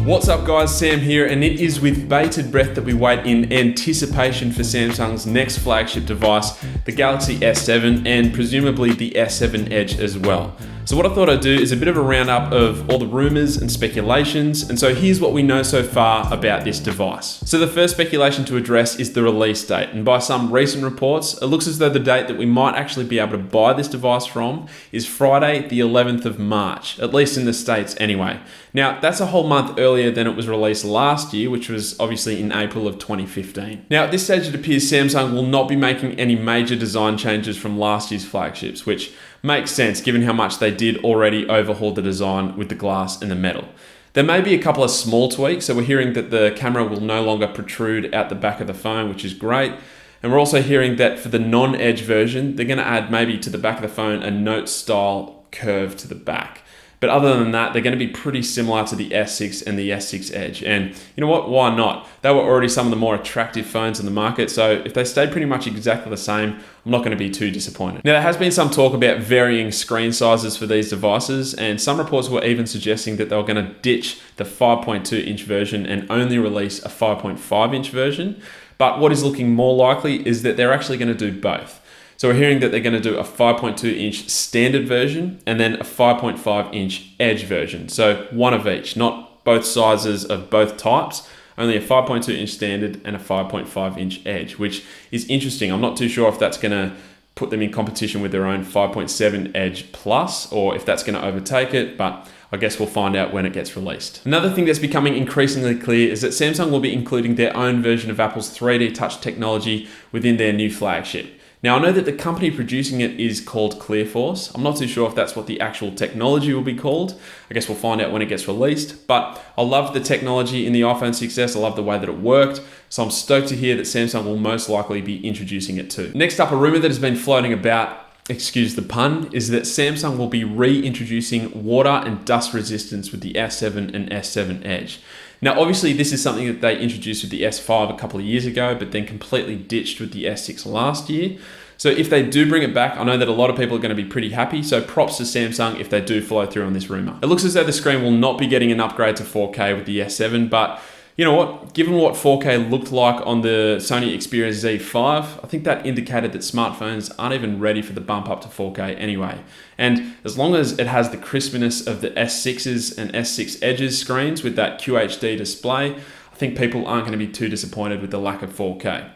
What's up guys, Sam here, and it is with bated breath that we wait in anticipation for Samsung's next flagship device, the Galaxy S7, and presumably the S7 Edge as well. So what I thought I'd do is a bit of a roundup of all the rumors and speculations, and so here's what we know so far about this device. So the first speculation to address is the release date, and by some recent reports, it looks as though the date that we might actually be able to buy this device from is Friday the 11th of March, at least in the States anyway. Now, that's a whole month earlier than it was released last year, which was obviously in April of 2015. Now, at this stage, it appears Samsung will not be making any major design changes from last year's flagships, which makes sense given how much they did already overhaul the design with the glass and the metal. There may be a couple of small tweaks, so we're hearing that the camera will no longer protrude out the back of the phone, which is great. And we're also hearing that for the non-Edge version, they're going to add maybe to the back of the phone a Note-style curve to the back. But other than that, they're going to be pretty similar to the S6 and the S6 Edge. And you know what? Why not? They were already some of the more attractive phones in the market. So if they stay pretty much exactly the same, I'm not going to be too disappointed. Now, there has been some talk about varying screen sizes for these devices. And some reports were even suggesting that they were going to ditch the 5.2-inch version and only release a 5.5-inch version. But what is looking more likely is that they're actually going to do both. So we're hearing that they're going to do a 5.2-inch standard version and then a 5.5-inch Edge version. So one of each, not both sizes of both types, only a 5.2-inch standard and a 5.5-inch Edge, which is interesting. I'm not too sure if that's going to put them in competition with their own 5.7 Edge Plus or if that's going to overtake it, but I guess we'll find out when it gets released. Another thing that's becoming increasingly clear is that Samsung will be including their own version of Apple's 3D Touch technology within their new flagship. Now, I know that the company producing it is called ClearForce. I'm not too sure if that's what the actual technology will be called. I guess we'll find out when it gets released, but I love the technology in the iPhone 6s. I love the way that it worked. So I'm stoked to hear that Samsung will most likely be introducing it too. Next up, a rumor that has been floating about, excuse the pun, is that Samsung will be reintroducing water and dust resistance with the S7 and S7 Edge. Now, obviously, this is something that they introduced with the S5 a couple of years ago, but then completely ditched with the S6 last year. So if they do bring it back, I know that a lot of people are going to be pretty happy. So props to Samsung if they do follow through on this rumor. It looks as though the screen will not be getting an upgrade to 4K with the S7, but you know what? Given what 4K looked like on the Sony Xperia Z5, I think that indicated that smartphones aren't even ready for the bump up to 4K anyway. And as long as it has the crispness of the S6s and S6 Edges screens with that QHD display, I think people aren't going to be too disappointed with the lack of 4K.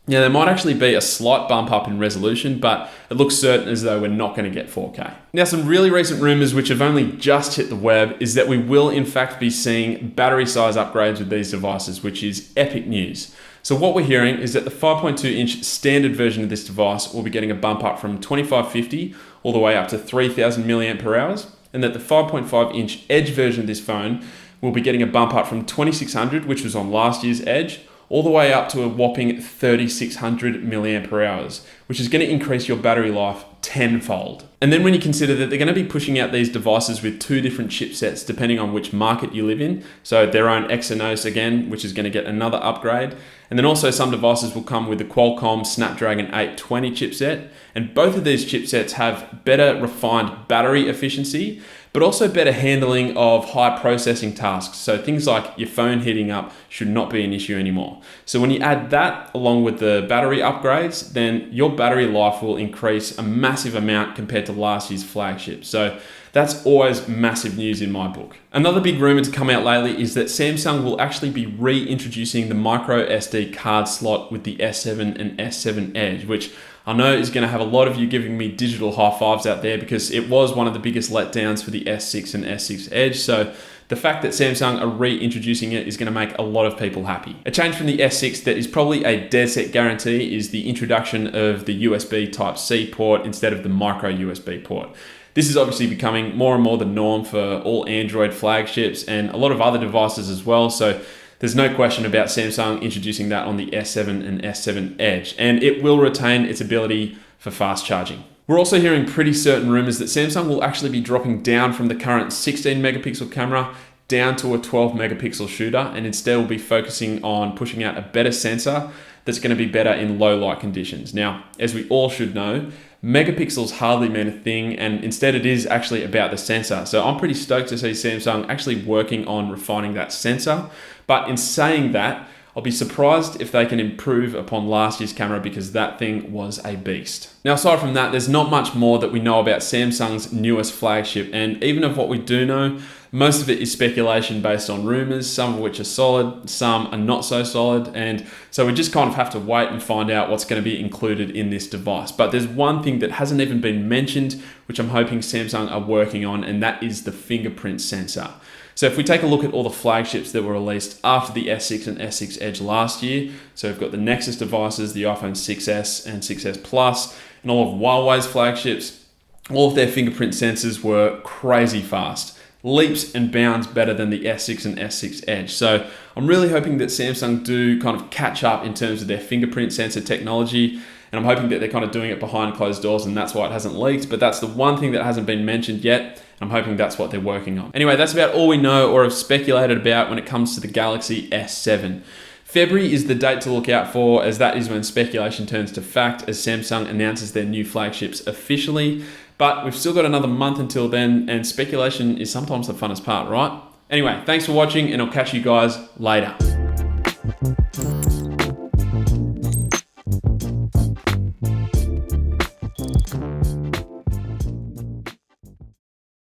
Now, there might actually be a slight bump up in resolution, but it looks certain as though we're not going to get 4K. Now, some really recent rumors which have only just hit the web is that we will in fact be seeing battery size upgrades with these devices, which is epic news. So what we're hearing is that the 5.2-inch standard version of this device will be getting a bump up from 2550 all the way up to 3000 milliamp hours, and that the 5.5-inch Edge version of this phone will be getting a bump up from 2600, which was on last year's Edge, all the way up to a whopping 3600 milliamp hours, which is going to increase your battery life tenfold. And then when you consider that they're going to be pushing out these devices with two different chipsets depending on which market you live in, so their own Exynos again, which is going to get another upgrade, and then also some devices will come with the Qualcomm Snapdragon 820 chipset, and both of these chipsets have better refined battery efficiency, but also better handling of high processing tasks. So things like your phone heating up should not be an issue anymore. So when you add that along with the battery upgrades, then your battery life will increase a massive amount compared to last year's flagship. So that's always massive news in my book. Another big rumor to come out lately is that Samsung will actually be reintroducing the micro SD card slot with the S7 and S7 Edge, which I know is going to have a lot of you giving me digital high fives out there because it was one of the biggest letdowns for the S6 and S6 Edge. So the fact that Samsung are reintroducing it is going to make a lot of people happy. A change from the S6 that is probably a dead set guarantee is the introduction of the USB Type-C port instead of the micro USB port. This is obviously becoming more and more the norm for all Android flagships and a lot of other devices as well. So there's no question about Samsung introducing that on the S7 and S7 Edge, and it will retain its ability for fast charging. We're also hearing pretty certain rumors that Samsung will actually be dropping down from the current 16 megapixel camera down to a 12 megapixel shooter, and instead we'll be focusing on pushing out a better sensor that's going to be better in low light conditions. Now, as we all should know, megapixels hardly mean a thing, and instead it is actually about the sensor. So I'm pretty stoked to see Samsung actually working on refining that sensor. But in saying that, I'll be surprised if they can improve upon last year's camera, because that thing was a beast. Now, aside from that, there's not much more that we know about Samsung's newest flagship, and even of what we do know, most of it is speculation based on rumors, some of which are solid, some are not so solid, and so we just kind of have to wait and find out what's going to be included in this device. But there's one thing that hasn't even been mentioned, which I'm hoping Samsung are working on, and that is the fingerprint sensor. So if we take a look at all the flagships that were released after the S6 and S6 Edge last year, so we've got the Nexus devices, the iPhone 6S and 6S Plus, and all of Huawei's flagships, all of their fingerprint sensors were crazy fast. Leaps and bounds better than the S6 and S6 Edge. So I'm really hoping that Samsung do kind of catch up in terms of their fingerprint sensor technology, and I'm hoping that they're kind of doing it behind closed doors, and that's why it hasn't leaked. But that's the one thing that hasn't been mentioned yet. I'm hoping that's what they're working on. Anyway, that's about all we know or have speculated about when it comes to the Galaxy S7. February is the date to look out for, as that is when speculation turns to fact, as Samsung announces their new flagships officially. But we've still got another month until then, and speculation is sometimes the funnest part, right? Anyway, thanks for watching, and I'll catch you guys later.